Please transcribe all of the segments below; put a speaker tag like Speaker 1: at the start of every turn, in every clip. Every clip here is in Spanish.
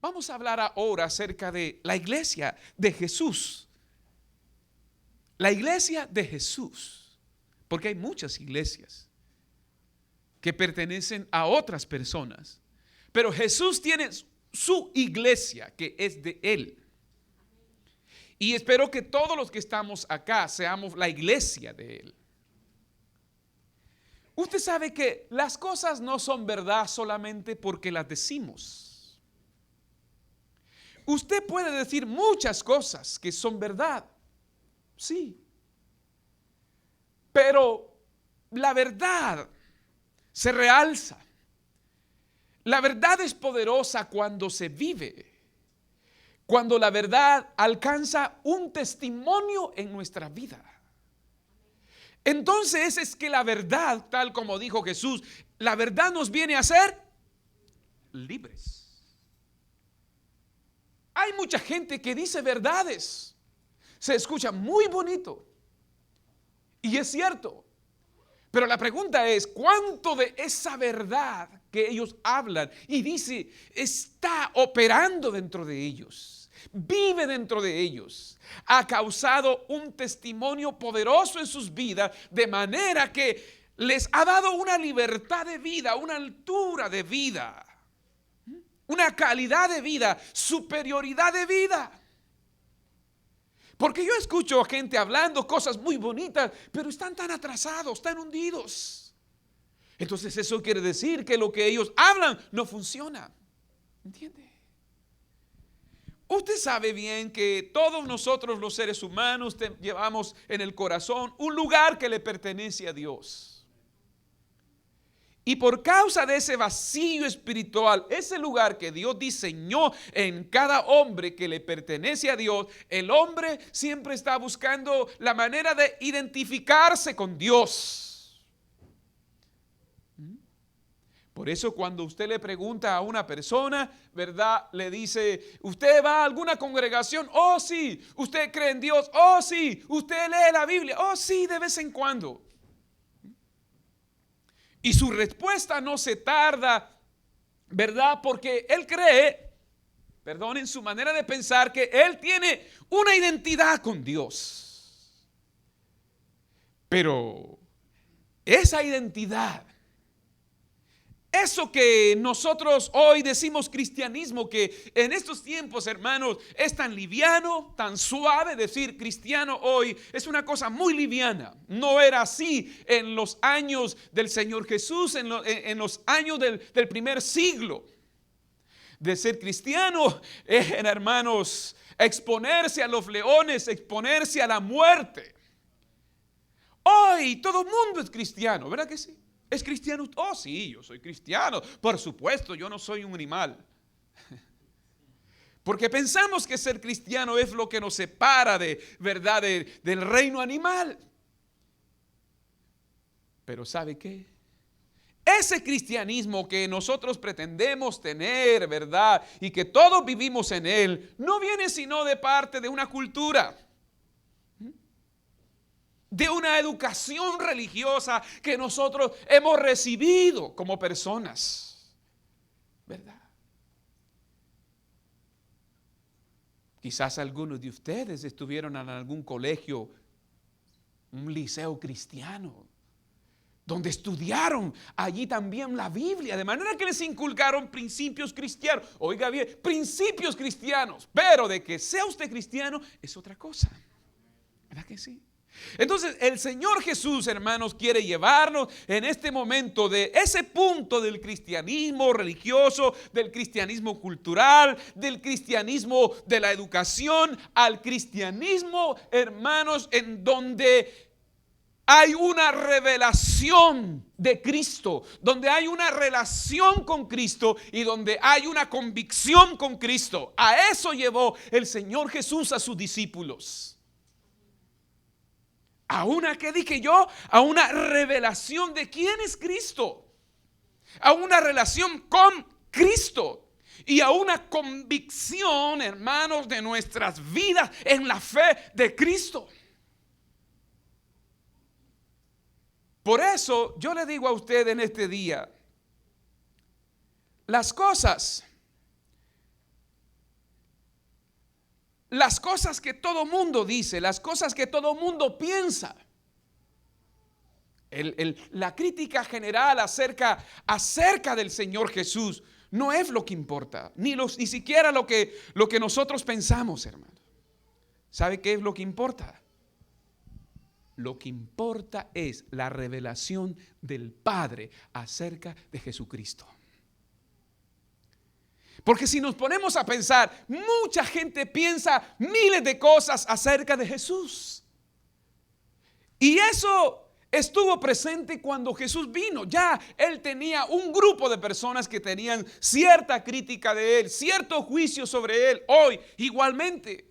Speaker 1: Vamos a hablar ahora acerca de la iglesia de Jesús. La iglesia de Jesús. Porque hay muchas iglesias que pertenecen a otras personas. Pero Jesús tiene su iglesia que es de Él. Y espero que todos los que estamos acá seamos la iglesia de Él. Usted sabe que las cosas no son verdad solamente porque las decimos. Usted puede decir muchas cosas que son verdad, sí. Pero la verdad se realza. La verdad es poderosa cuando se vive. Cuando la verdad alcanza un testimonio en nuestra vida. Entonces es que la verdad, tal como dijo Jesús, la verdad nos viene a hacer libres. Hay mucha gente que dice verdades. Se escucha muy bonito. Y es cierto. Pero la pregunta es, ¿cuánto de esa verdad que ellos hablan y dice está operando dentro de ellos? Vive dentro de ellos. Ha causado un testimonio poderoso en sus vidas, de manera que les ha dado una libertad de vida, una altura de vida, una calidad de vida, superioridad de vida. Porque yo escucho a gente hablando cosas muy bonitas, pero están tan atrasados, tan hundidos. Entonces eso quiere decir que lo que ellos hablan no funciona. ¿Entiende? Usted sabe bien que todos nosotros los seres humanos llevamos en el corazón un lugar que le pertenece a Dios. Y por causa de ese vacío espiritual, ese lugar que Dios diseñó en cada hombre que le pertenece a Dios, el hombre siempre está buscando la manera de identificarse con Dios. Por eso cuando usted le pregunta a una persona, ¿verdad? Le dice, ¿usted va a alguna congregación? Oh, sí. ¿Usted cree en Dios? Oh, sí. ¿Usted lee la Biblia? Oh, sí, de vez en cuando. Y su respuesta no se tarda, ¿verdad? Porque él cree, en su manera de pensar, que él tiene una identidad con Dios. Pero esa identidad, eso que nosotros hoy decimos cristianismo, que en estos tiempos, hermanos, es tan liviano, tan suave decir cristiano hoy, es una cosa muy liviana. No era así en los años del Señor Jesús, en los años del primer siglo. De ser cristiano, hermanos, exponerse a los leones, exponerse a la muerte. Hoy todo el mundo es cristiano, ¿verdad que sí? ¿Es cristiano? Oh, sí, yo soy cristiano. Por supuesto, yo no soy un animal. Porque pensamos que ser cristiano es lo que nos separa de verdad del reino animal. Pero ¿sabe qué? Ese cristianismo que nosotros pretendemos tener, ¿verdad? Y que todos vivimos en él, no viene sino de parte de una cultura, de una educación religiosa que nosotros hemos recibido como personas, ¿verdad? Quizás algunos de ustedes estuvieron en algún colegio, un liceo cristiano, donde estudiaron allí también la Biblia, de manera que les inculcaron principios cristianos. Oiga bien, principios cristianos, pero de que sea usted cristiano es otra cosa, ¿verdad que sí? Entonces el Señor Jesús, hermanos, quiere llevarnos en este momento de ese punto del cristianismo religioso, del cristianismo cultural, del cristianismo de la educación, al cristianismo, hermanos, en donde hay una revelación de Cristo, donde hay una relación con Cristo y donde hay una convicción con Cristo. A eso llevó el Señor Jesús a sus discípulos. A una, ¿qué dije yo? A una revelación de quién es Cristo. A una relación con Cristo. Y a una convicción, hermanos, de nuestras vidas en la fe de Cristo. Por eso yo le digo a usted en este día, las cosas las cosas que todo mundo dice, las cosas que todo mundo piensa. La crítica general acerca del Señor Jesús no es lo que importa, ni siquiera lo que nosotros pensamos, hermano. ¿Sabe qué es lo que importa? Lo que importa es la revelación del Padre acerca de Jesucristo. Porque si nos ponemos a pensar, mucha gente piensa miles de cosas acerca de Jesús. Y eso estuvo presente cuando Jesús vino. Ya Él tenía un grupo de personas que tenían cierta crítica de Él, cierto juicio sobre Él. Hoy igualmente.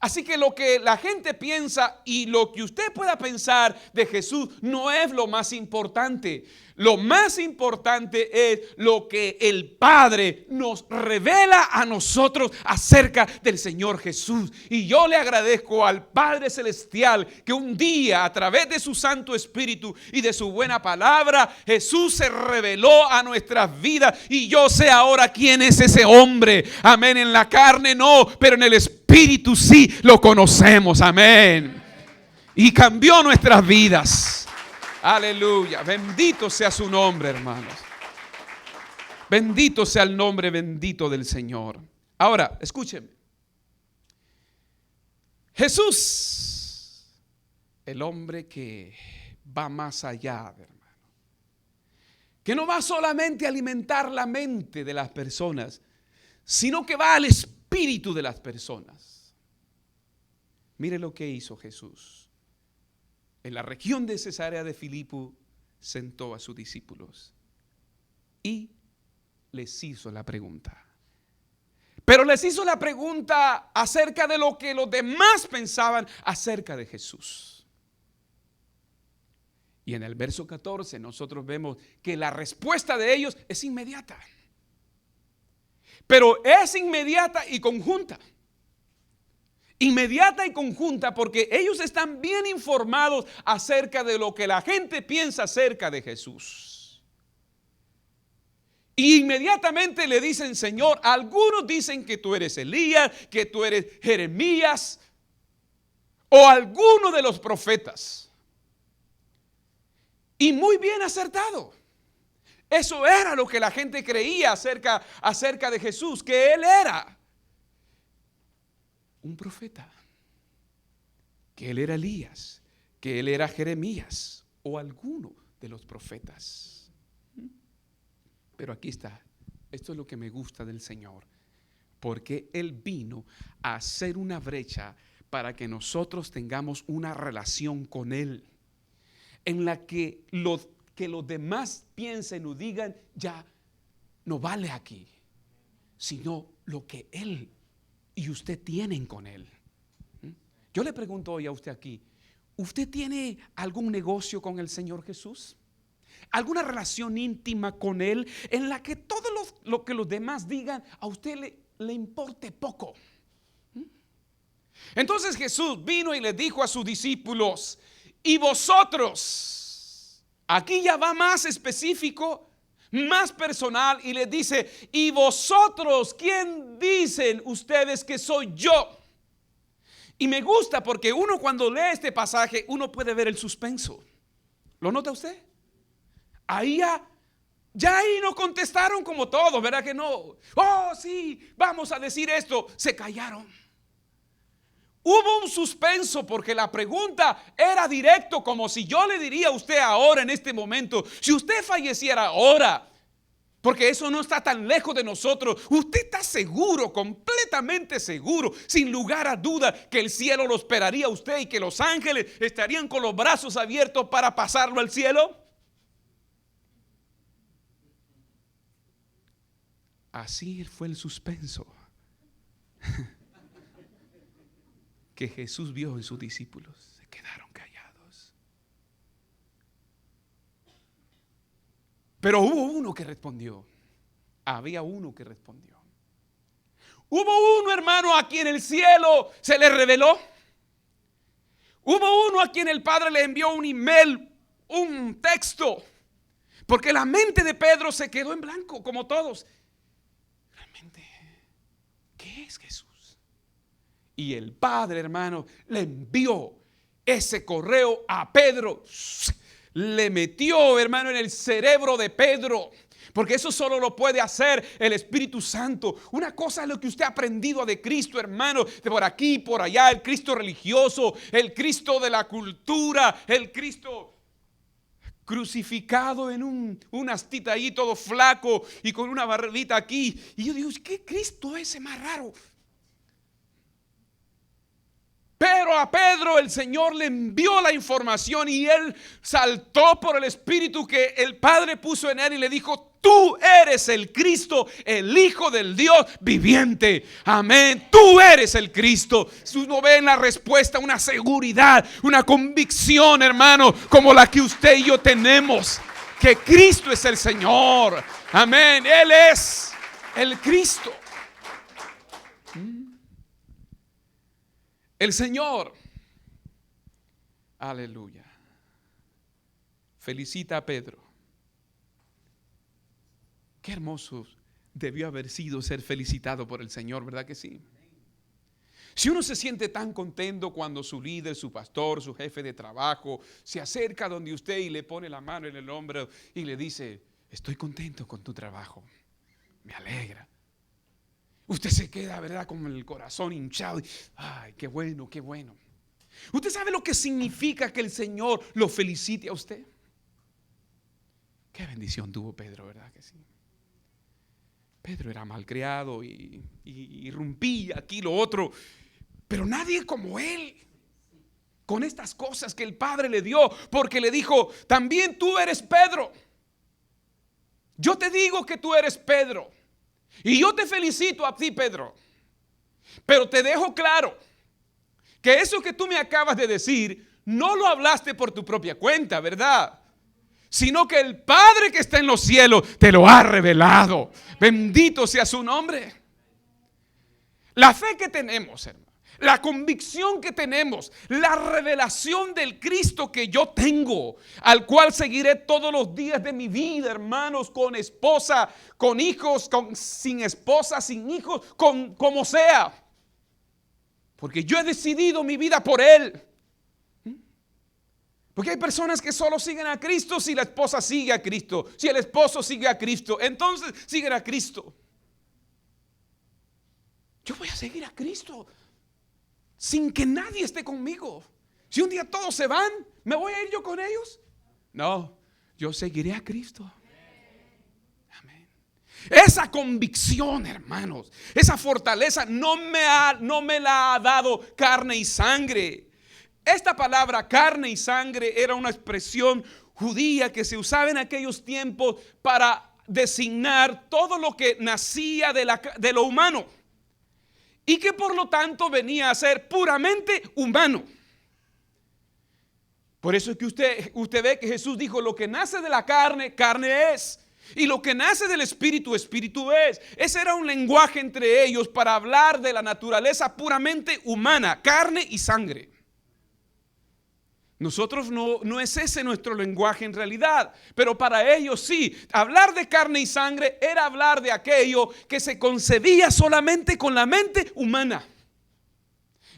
Speaker 1: Así que lo que la gente piensa y lo que usted pueda pensar de Jesús no es lo más importante. Lo más importante es lo que el Padre nos revela a nosotros acerca del Señor Jesús. Y yo le agradezco al Padre Celestial que un día, a través de su Santo Espíritu y de su buena palabra, Jesús se reveló a nuestras vidas. Y yo sé ahora quién es ese hombre. Amén. En la carne no, pero en el Espíritu sí lo conocemos. Amén. Y cambió nuestras vidas. Aleluya, bendito sea su nombre, hermanos. Bendito sea el nombre bendito del Señor. Ahora, escúchenme. Jesús, el hombre que va más allá, hermano. Que no va solamente a alimentar la mente de las personas, sino que va al espíritu de las personas. Mire lo que hizo Jesús. En la región de Cesarea de Filipo sentó a sus discípulos y les hizo la pregunta. Pero les hizo la pregunta acerca de lo que los demás pensaban acerca de Jesús. Y en el verso 14 nosotros vemos que la respuesta de ellos es inmediata. Pero es inmediata y conjunta. Inmediata y conjunta, porque ellos están bien informados acerca de lo que la gente piensa acerca de Jesús. Y inmediatamente le dicen: Señor, algunos dicen que tú eres Elías, que tú eres Jeremías o alguno de los profetas. Y muy bien acertado. Eso era lo que la gente creía acerca de Jesús, que Él era un profeta, que Él era Elías, que Él era Jeremías o alguno de los profetas. Pero aquí está, esto es lo que me gusta del Señor, porque Él vino a hacer una brecha para que nosotros tengamos una relación con Él, en la que los demás piensen o digan ya no vale aquí, sino lo que Él y usted tienen con Él. Yo le pregunto hoy a usted aquí, ¿usted tiene algún negocio con el Señor Jesús? ¿Alguna relación íntima con Él en la que todo lo que los demás digan a usted le importe poco? Entonces Jesús vino y le dijo a sus discípulos: y vosotros, aquí ya va más específico, más personal, y les dice: y vosotros, ¿quién dicen ustedes que soy yo? Y me gusta porque uno, cuando lee este pasaje, uno puede ver el suspenso. ¿Lo nota usted? Ahí ya ahí no contestaron como todos, ¿verdad que no? Oh, sí, vamos a decir esto. Se callaron. Hubo un suspenso porque la pregunta era directo, como si yo le diría a usted ahora en este momento: si usted falleciera ahora, porque eso no está tan lejos de nosotros, usted está seguro, completamente seguro, sin lugar a duda, que el cielo lo esperaría a usted y que los ángeles estarían con los brazos abiertos para pasarlo al cielo. Así fue el suspenso que Jesús vio en sus discípulos. Se quedaron callados. Pero hubo uno que respondió. Había uno que respondió. Hubo uno, hermano, a quien el cielo se le reveló. Hubo uno a quien el Padre le envió un email, un texto, porque la mente de Pedro se quedó en blanco, como todos. Realmente, ¿qué es Jesús? Y el Padre, hermano, le envió ese correo a Pedro. Le metió, hermano, en el cerebro de Pedro. Porque eso solo lo puede hacer el Espíritu Santo. Una cosa es lo que usted ha aprendido de Cristo, hermano, de por aquí, por allá, el Cristo religioso, el Cristo de la cultura, el Cristo crucificado en una astita ahí todo flaco y con una barbita aquí. Y yo digo, ¿qué Cristo ese más raro? Pero a Pedro el Señor le envió la información y él saltó por el Espíritu que el Padre puso en él y le dijo: tú eres el Cristo, el Hijo del Dios viviente. Amén. Tú eres el Cristo. Uno ve en la respuesta una seguridad, una convicción, hermano, como la que usted y yo tenemos, que Cristo es el Señor. Amén. Él es el Cristo. El Señor, aleluya, felicita a Pedro. Qué hermoso debió haber sido ser felicitado por el Señor, ¿verdad que sí? Si uno se siente tan contento cuando su líder, su pastor, su jefe de trabajo se acerca donde usted y le pone la mano en el hombro y le dice: estoy contento con tu trabajo, me alegra. Usted se queda, ¿verdad?, con el corazón hinchado. Ay, qué bueno, qué bueno. ¿Usted sabe lo que significa que el Señor lo felicite a usted? Qué bendición tuvo Pedro, ¿verdad que sí? Pedro era malcriado y irrumpía aquí lo otro, pero nadie como él, con estas cosas que el Padre le dio, porque le dijo: también tú eres Pedro. Yo te digo que tú eres Pedro. Y yo te felicito a ti, Pedro. Pero te dejo claro que eso que tú me acabas de decir no lo hablaste por tu propia cuenta, ¿verdad? Sino que el Padre que está en los cielos te lo ha revelado. Bendito sea su nombre. La fe que tenemos, hermano, la convicción que tenemos, la revelación del Cristo que yo tengo, al cual seguiré todos los días de mi vida, hermanos, con esposa, con hijos, sin esposa, sin hijos, como sea. Porque yo he decidido mi vida por Él. Porque hay personas que solo siguen a Cristo si la esposa sigue a Cristo, si el esposo sigue a Cristo, entonces siguen a Cristo. Yo voy a seguir a Cristo sin que nadie esté conmigo. Si un día todos se van, ¿me voy a ir yo con ellos? No, yo seguiré a Cristo. Amén. Esa convicción, hermanos, esa fortaleza no me la ha dado carne y sangre. Esta palabra carne y sangre era una expresión judía que se usaba en aquellos tiempos para designar todo lo que nacía de lo humano y que por lo tanto venía a ser puramente humano. Por eso es que usted ve que Jesús dijo: lo que nace de la carne, carne es, y lo que nace del espíritu, espíritu es. Ese era un lenguaje entre ellos para hablar de la naturaleza puramente humana, carne y sangre. Nosotros no es ese nuestro lenguaje en realidad, pero para ellos sí. Hablar de carne y sangre era hablar de aquello que se concebía solamente con la mente humana.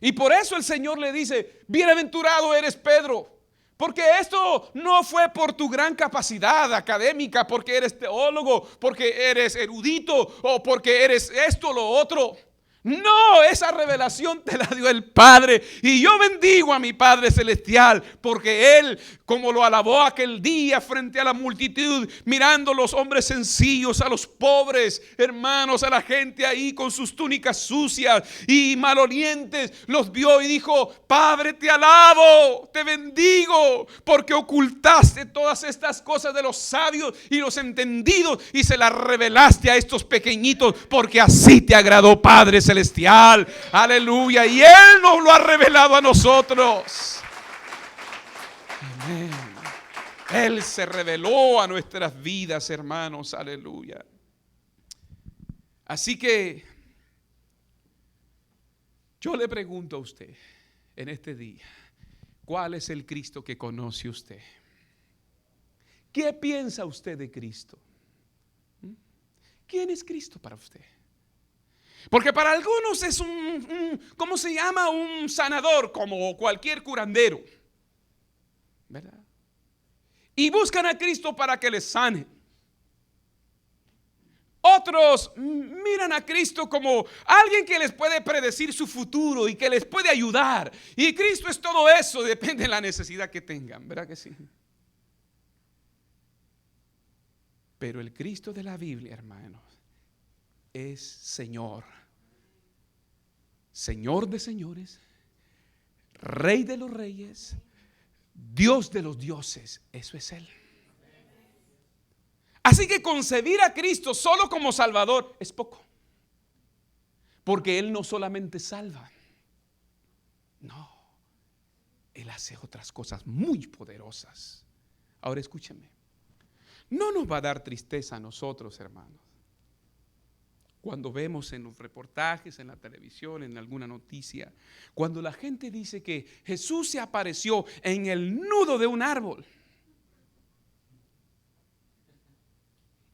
Speaker 1: Y por eso el Señor le dice: bienaventurado eres, Pedro, porque esto no fue por tu gran capacidad académica, porque eres teólogo, porque eres erudito o porque eres esto o lo otro. No, esa revelación te la dio el Padre. Y yo bendigo a mi Padre Celestial, porque Él, como lo alabó aquel día frente a la multitud, mirando a los hombres sencillos, a los pobres hermanos, a la gente ahí con sus túnicas sucias y malolientes, los vio y dijo: Padre, te alabo, te bendigo, porque ocultaste todas estas cosas de los sabios y los entendidos y se las revelaste a estos pequeñitos, porque así te agradó, Padre Celestial. Aleluya. Y Él nos lo ha revelado a nosotros. Amén. Él se reveló a nuestras vidas, hermanos. Aleluya. Así que yo le pregunto a usted en este día: ¿cuál es el Cristo que conoce usted? ¿Qué piensa usted de Cristo? ¿Quién es Cristo para usted? Porque para algunos es ¿cómo se llama? Un sanador, como cualquier curandero, ¿verdad? Y buscan a Cristo para que les sane. Otros miran a Cristo como alguien que les puede predecir su futuro y que les puede ayudar. Y Cristo es todo eso, depende de la necesidad que tengan, ¿verdad que sí? Pero el Cristo de la Biblia, hermanos, es Señor. Señor de señores, Rey de los reyes, Dios de los dioses. Eso es Él. Así que concebir a Cristo solo como Salvador es poco. Porque Él no solamente salva. No, Él hace otras cosas muy poderosas. Ahora escúcheme. No nos va a dar tristeza a nosotros, hermanos, cuando vemos en los reportajes, en la televisión, en alguna noticia, cuando la gente dice que Jesús se apareció en el nudo de un árbol.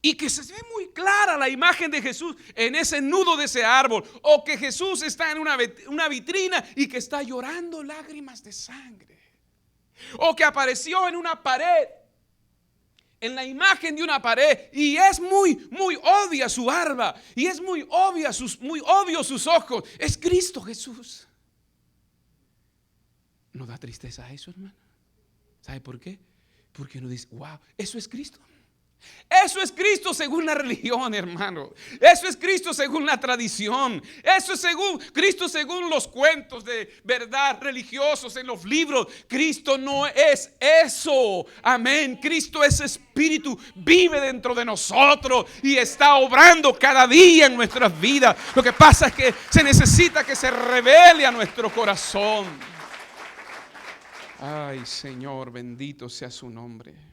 Speaker 1: Y que se ve muy clara la imagen de Jesús en ese nudo de ese árbol. O que Jesús está en una vitrina y que está llorando lágrimas de sangre. O que apareció en una pared, en la imagen de una pared, y es muy obvia su barba, y es muy obvio sus ojos. Es Cristo Jesús. ¿No da tristeza a eso, hermano? ¿Sabe por qué? Porque uno dice, wow, eso es Cristo. Eso es Cristo según la religión, hermano. Eso es Cristo según la tradición. Eso es Cristo según los cuentos de verdad religiosos en los libros. Cristo no es eso. Amén. Cristo es Espíritu, vive dentro de nosotros y está obrando cada día en nuestras vidas. Lo que pasa es que se necesita que se revele a nuestro corazón. Ay, Señor, bendito sea su nombre.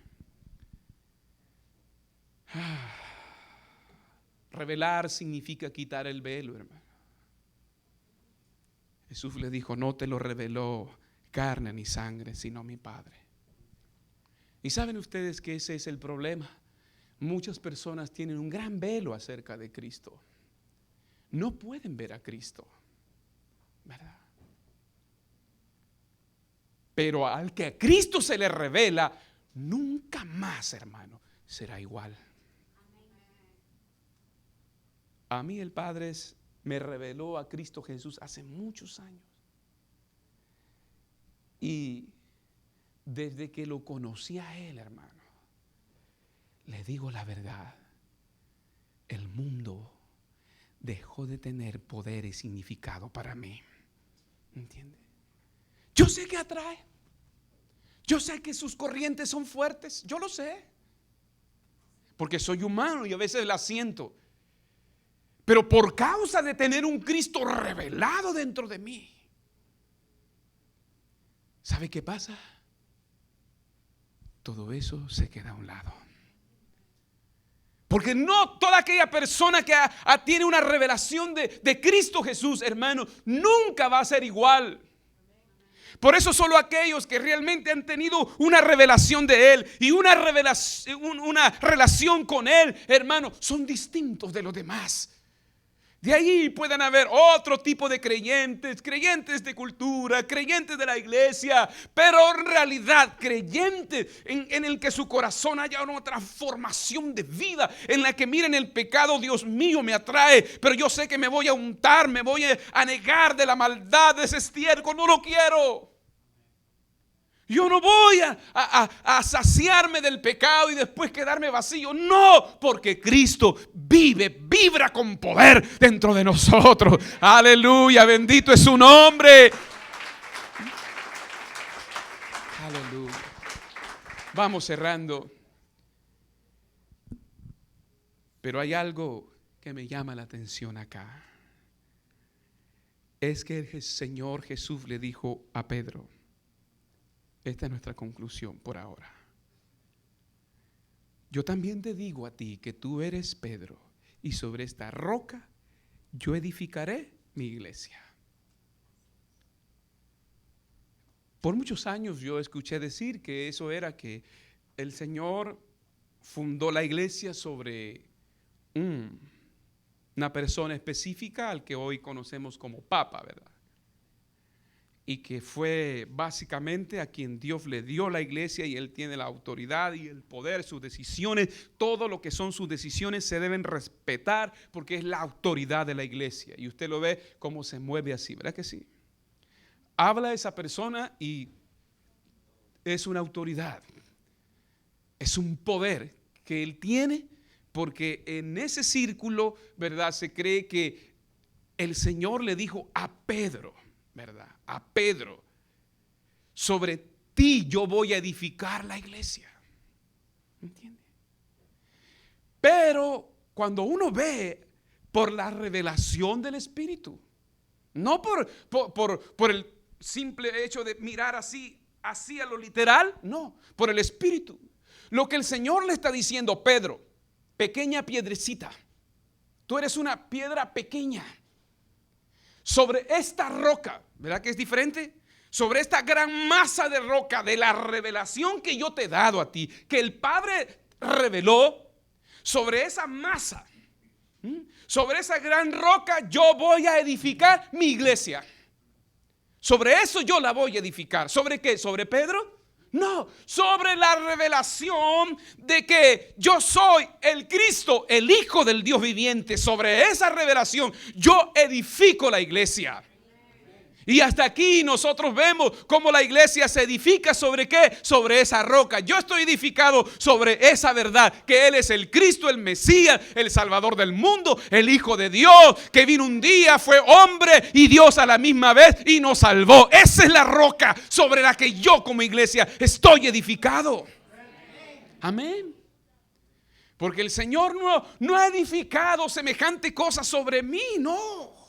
Speaker 1: Revelar significa quitar el velo, hermano. Jesús le dijo, no te lo reveló carne ni sangre, sino mi Padre. Y saben ustedes que ese es el problema. Muchas personas tienen un gran velo acerca de Cristo. No pueden ver a Cristo, ¿verdad? Pero al que a Cristo se le revela, nunca más, hermano, será igual. A mí el Padre me reveló a Cristo Jesús hace muchos años. Y desde que lo conocí a Él, hermano, le digo la verdad, el mundo dejó de tener poder y significado para mí. ¿Entiende? Yo sé que atrae. Yo sé que sus corrientes son fuertes. Yo lo sé. Porque soy humano y a veces las siento. Pero por causa de tener un Cristo revelado dentro de mí, ¿sabe qué pasa? Todo eso se queda a un lado. Porque no toda aquella persona que tiene una revelación de Cristo Jesús, hermano, nunca va a ser igual. Por eso solo aquellos que realmente han tenido una revelación de Él y una relación con Él, hermano, son distintos de los demás. De ahí pueden haber otro tipo de creyentes, creyentes de cultura, creyentes de la iglesia, pero en realidad creyentes en el que su corazón haya una transformación de vida, en la que miren el pecado, Dios mío, me atrae, pero yo sé que me voy a untar, me voy a negar de la maldad, de ese estiércol, no lo quiero. Yo no voy a saciarme del pecado y después quedarme vacío. No, porque Cristo vibra con poder dentro de nosotros. Aleluya, bendito es su nombre. Aleluya. Vamos cerrando. Pero hay algo que me llama la atención acá. Es que el Señor Jesús le dijo a Pedro, esta es nuestra conclusión por ahora. Yo también te digo a ti que tú eres Pedro, y sobre esta roca yo edificaré mi iglesia. Por muchos años yo escuché decir que eso era que el Señor fundó la iglesia sobre una persona específica al que hoy conocemos como Papa, ¿verdad? Y que fue básicamente a quien Dios le dio la iglesia, y él tiene la autoridad y el poder, sus decisiones, todo lo que son sus decisiones se deben respetar porque es la autoridad de la iglesia. Y usted lo ve cómo se mueve así, ¿verdad que sí? Habla esa persona y es una autoridad, es un poder que él tiene, porque en ese círculo, ¿verdad?, se cree que el Señor le dijo a Pedro, ¿verdad?, a Pedro: sobre ti yo voy a edificar la iglesia. ¿Entiende? Pero cuando uno ve por la revelación del Espíritu, no por el simple hecho de mirar así a lo literal, no, por el Espíritu. Lo que el Señor le está diciendo: Pedro, pequeña piedrecita, tú eres una piedra pequeña. Sobre esta roca, ¿verdad que es diferente? Sobre esta gran masa de roca de la revelación que yo te he dado a ti, que el Padre reveló, sobre esa masa, sobre esa gran roca yo voy a edificar mi iglesia. Sobre eso yo la voy a edificar. ¿Sobre qué? ¿Sobre Pedro? No, sobre la revelación de que yo soy el Cristo, el Hijo del Dios viviente. Sobre esa revelación yo edifico la iglesia. Y hasta aquí nosotros vemos cómo la iglesia se edifica. ¿Sobre qué? Sobre esa roca. Yo estoy edificado sobre esa verdad, que Él es el Cristo, el Mesías, el Salvador del mundo, el Hijo de Dios, que vino un día, fue hombre y Dios a la misma vez y nos salvó. Esa es la roca sobre la que yo como iglesia estoy edificado. Amén. Porque el Señor no ha edificado semejante cosa sobre mí, no.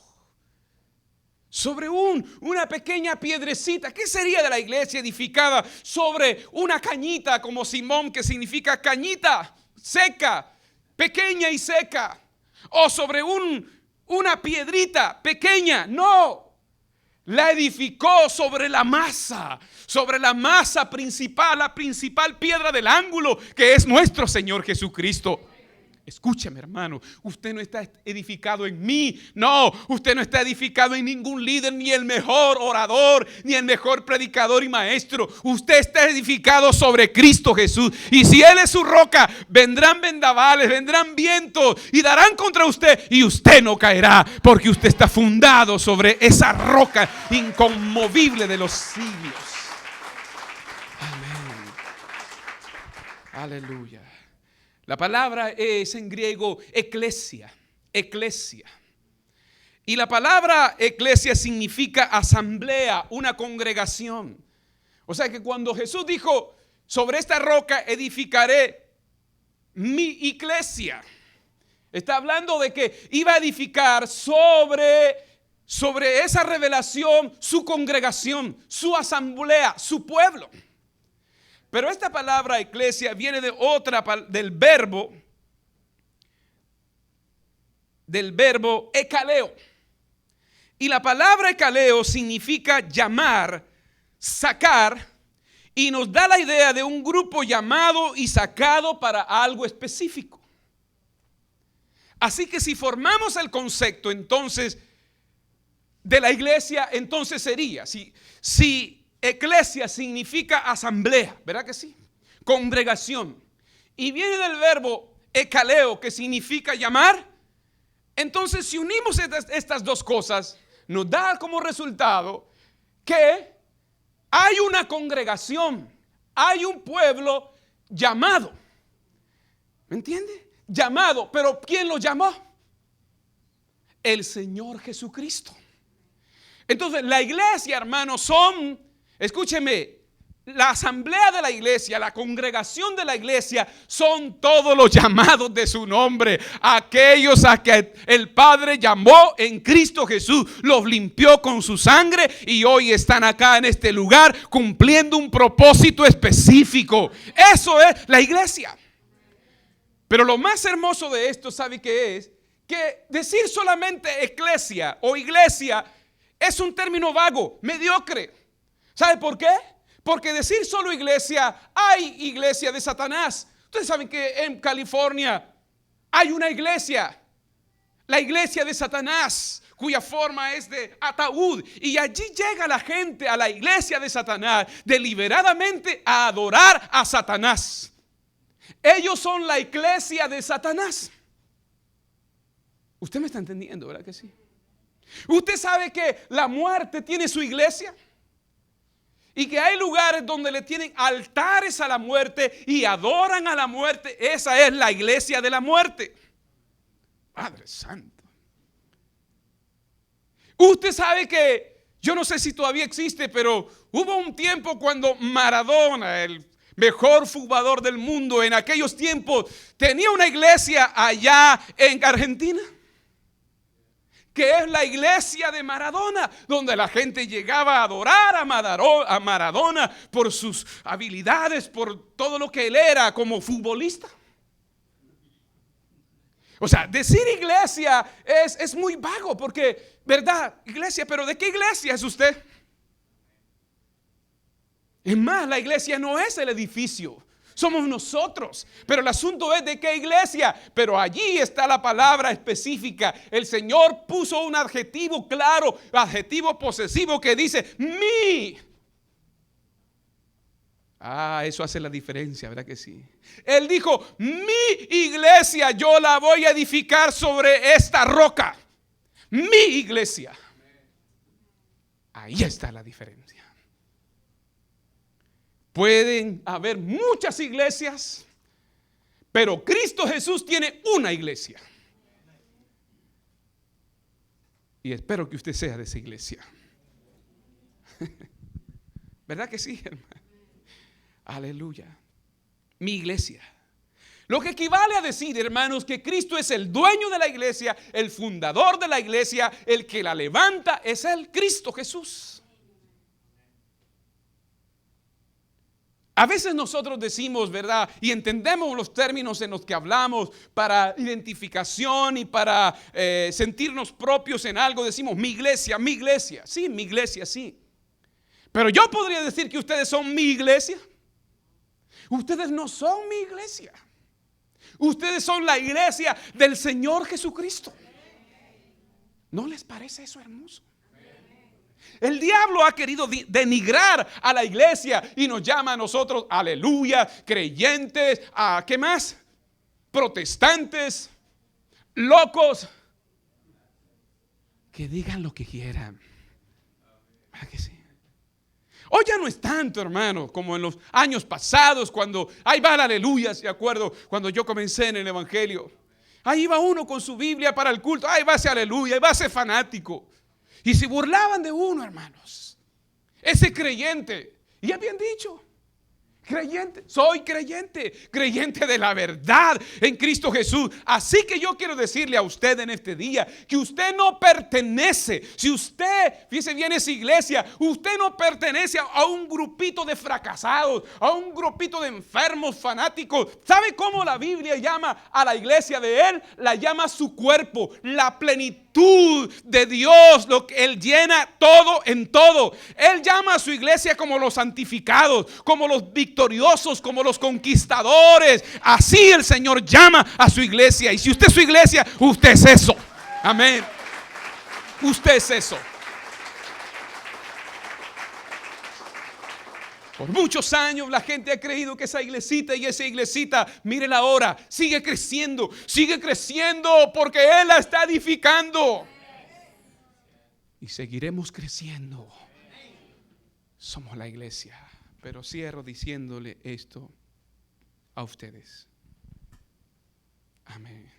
Speaker 1: Sobre una pequeña piedrecita. ¿Qué sería de la iglesia edificada sobre una cañita, como Simón, que significa cañita seca, pequeña y seca? O sobre una piedrita pequeña. No, la edificó sobre la masa principal, la principal piedra del ángulo, que es nuestro Señor Jesucristo. Escúchame, hermano, usted no está edificado en mí. No, usted no está edificado en ningún líder, ni el mejor orador, ni el mejor predicador y maestro. Usted está edificado sobre Cristo Jesús. Y si Él es su roca, vendrán vendavales, vendrán vientos y darán contra usted, y usted no caerá, porque usted está fundado sobre esa roca inconmovible de los siglos. Amén. Aleluya. La palabra es en griego eclesia. Y la palabra eclesia significa asamblea, una congregación. O sea que cuando Jesús dijo: sobre esta roca edificaré mi iglesia, está hablando de que iba a edificar sobre esa revelación su congregación, su asamblea, su pueblo. Pero esta palabra eclesia viene del verbo ekaleo. Y la palabra ekaleo significa llamar, sacar, y nos da la idea de un grupo llamado y sacado para algo específico. Así que si formamos el concepto entonces de la iglesia, entonces sería, si eclesia significa asamblea, ¿verdad que sí? Congregación. Y viene del verbo ekaleo, que significa llamar. Entonces, si unimos estas dos cosas, nos da como resultado que hay una congregación, hay un pueblo llamado. ¿Me entiende? Llamado, pero ¿quién lo llamó? El Señor Jesucristo. Entonces, la iglesia, hermanos, escúcheme, la asamblea de la iglesia, la congregación de la iglesia, son todos los llamados de su nombre. Aquellos a que el Padre llamó en Cristo Jesús, los limpió con su sangre y hoy están acá en este lugar cumpliendo un propósito específico. Eso es la iglesia. Pero lo más hermoso de esto, ¿sabe qué es? Que decir solamente eclesia o iglesia es un término vago, mediocre. ¿Sabe por qué? Porque decir solo iglesia, hay iglesia de Satanás. Ustedes saben que en California hay una iglesia, la iglesia de Satanás, cuya forma es de ataúd. Y allí llega la gente a la iglesia de Satanás deliberadamente a adorar a Satanás. Ellos son la iglesia de Satanás. Usted me está entendiendo, ¿verdad que sí? Usted sabe que la muerte tiene su iglesia y que hay lugares donde le tienen altares a la muerte y adoran a la muerte. Esa es la iglesia de la muerte. Padre Santo. Usted sabe que, yo no sé si todavía existe, pero hubo un tiempo cuando Maradona, el mejor jugador del mundo en aquellos tiempos, tenía una iglesia allá en Argentina, que es la iglesia de Maradona, donde la gente llegaba a adorar a Maradona por sus habilidades, por todo lo que él era como futbolista. O sea, decir iglesia es muy vago porque, ¿verdad? Iglesia, pero ¿de qué iglesia es usted? Es más, la iglesia no es el edificio, somos nosotros. Pero el asunto es de qué iglesia. Pero allí está la palabra específica. El Señor puso un adjetivo claro, adjetivo posesivo que dice mi. Eso hace la diferencia, ¿verdad que sí? Él dijo, mi iglesia yo la voy a edificar sobre esta roca. Mi iglesia. Ahí está la diferencia. Pueden haber muchas iglesias, pero Cristo Jesús tiene una iglesia. Y espero que usted sea de esa iglesia. ¿Verdad que sí, hermano? Aleluya. Mi iglesia. Lo que equivale a decir, hermanos, que Cristo es el dueño de la iglesia, el fundador de la iglesia, el que la levanta, es el Cristo Jesús. A veces nosotros decimos, ¿verdad? Y entendemos los términos en los que hablamos para identificación y para sentirnos propios en algo. Decimos mi iglesia, mi iglesia. Sí, mi iglesia, sí. Pero yo podría decir que ustedes son mi iglesia. Ustedes no son mi iglesia. Ustedes son la iglesia del Señor Jesucristo. ¿No les parece eso hermoso? El diablo ha querido denigrar a la iglesia y nos llama a nosotros, aleluya, creyentes, ¿qué más? Protestantes, locos. Que digan lo que quieran. ¿Verdad que sí? Hoy ya no es tanto, hermano, como en los años pasados, cuando ahí va el aleluya, ¿se acuerdo? Cuando yo comencé en el evangelio. Ahí iba uno con su Biblia para el culto, ahí va ese aleluya, ahí va ese fanático. Y se burlaban de uno, hermanos. Ese creyente, y habían dicho, creyente, soy creyente, creyente de la verdad en Cristo Jesús. Así que yo quiero decirle a usted en este día que usted no pertenece. Si usted, fíjese bien esa iglesia, usted no pertenece a un grupito de fracasados, a un grupito de enfermos fanáticos. ¿Sabe cómo la Biblia llama a la iglesia de Él? La llama su cuerpo, la plenitud de Dios, lo que Él llena todo en todo. Él llama a su iglesia como los santificados, como los victoriosos, como los conquistadores. Así el Señor llama a su iglesia. Y si usted es su iglesia, usted es eso. Amén. Usted es eso. Por muchos años la gente ha creído que esa iglesita y esa iglesita, mírela ahora, sigue creciendo porque Él la está edificando. Y seguiremos creciendo. Somos la iglesia. Pero cierro diciéndole esto a ustedes. Amén.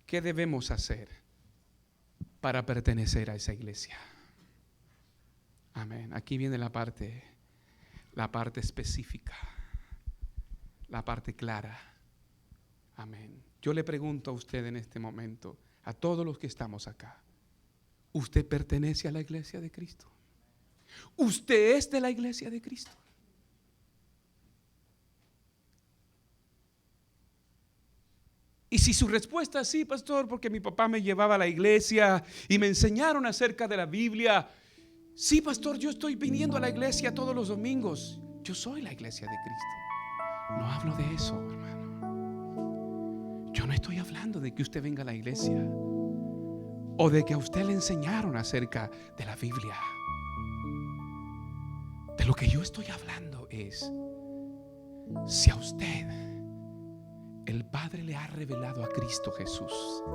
Speaker 1: ¿Qué debemos hacer para pertenecer a esa iglesia? Amén. Aquí viene la parte específica, la parte clara. Amén. Yo le pregunto a usted en este momento, a todos los que estamos acá, ¿usted pertenece a la iglesia de Cristo? ¿Usted es de la iglesia de Cristo? Y si su respuesta es sí, pastor, porque mi papá me llevaba a la iglesia y me enseñaron acerca de la Biblia. Sí, pastor, yo estoy viniendo a la iglesia todos los domingos. Yo soy la iglesia de Cristo. No hablo de eso, hermano. Yo no estoy hablando de que usted venga a la iglesia o de que a usted le enseñaron acerca de la Biblia. De lo que yo estoy hablando es, si a usted el Padre le ha revelado a Cristo Jesús,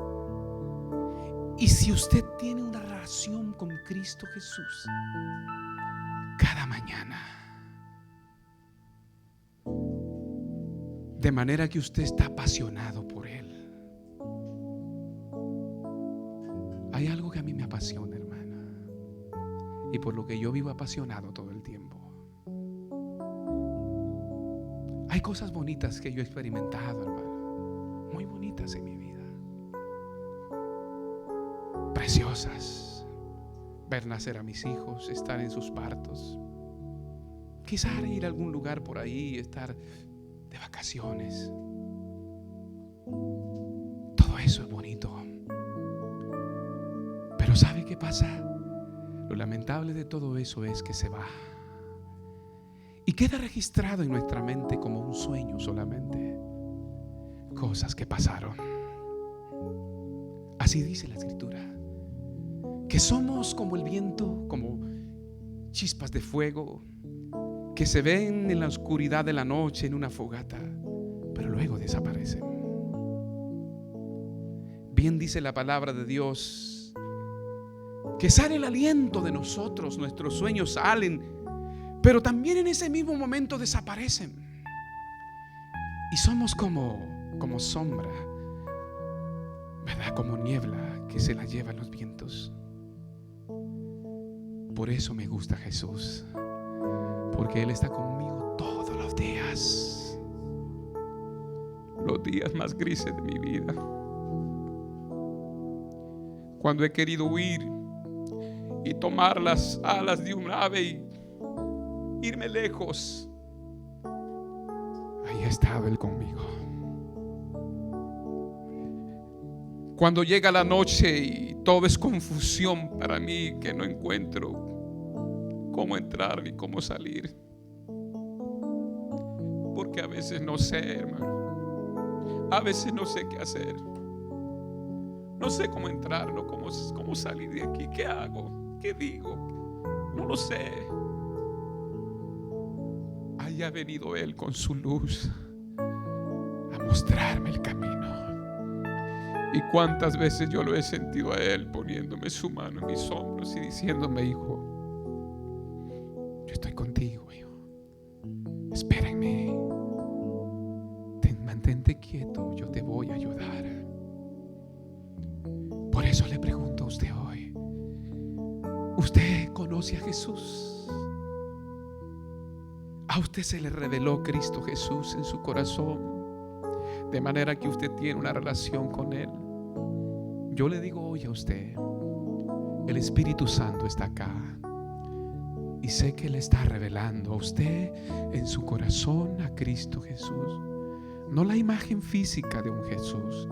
Speaker 1: y si usted tiene una relación con Cristo Jesús cada mañana, de manera que usted está apasionado por Él. Hay algo que a mí me apasiona, hermana, y por lo que yo vivo apasionado todo el tiempo. Hay cosas bonitas que yo he experimentado, hermano, muy bonitas en mi vida, preciosas. Ver nacer a mis hijos, estar en sus partos, quizás ir a algún lugar por ahí, estar de vacaciones. Todo eso es bonito. Pero ¿sabe qué pasa? Lo lamentable de todo eso es que se va y queda registrado en nuestra mente como un sueño solamente. Cosas que pasaron. Así dice la Escritura, que somos como el viento, como chispas de fuego que se ven en la oscuridad de la noche en una fogata, pero luego desaparecen. Bien dice la palabra de Dios, que sale el aliento de nosotros, nuestros sueños salen, pero también en ese mismo momento desaparecen. Y somos como sombra, ¿verdad? Como niebla que se la llevan los vientos. Por eso me gusta Jesús, porque Él está conmigo todos los días más grises de mi vida. Cuando he querido huir y tomar las alas de un ave y irme lejos, ahí ha estado Él conmigo. Cuando llega la noche y todo es confusión para mí, que no encuentro cómo entrar ni cómo salir, porque a veces no sé, hermano, a veces no sé qué hacer, no sé cómo entrar, no cómo salir de aquí, qué hago, qué digo, no lo sé. Ahí ha venido Él con su luz a mostrarme el camino. Y cuántas veces yo lo he sentido a Él poniéndome su mano en mis hombros y diciéndome: hijo, yo estoy contigo, hijo. Espérenme. Mantente quieto, yo te voy a ayudar. Por eso le pregunto a usted hoy: ¿usted conoce a Jesús? ¿A usted se le reveló Cristo Jesús en su corazón, de manera que usted tiene una relación con Él? Yo le digo hoy a usted, el Espíritu Santo está acá y sé que le está revelando a usted en su corazón a Cristo Jesús. No la imagen física de un Jesús,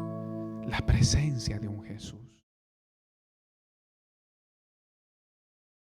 Speaker 1: la presencia de un Jesús.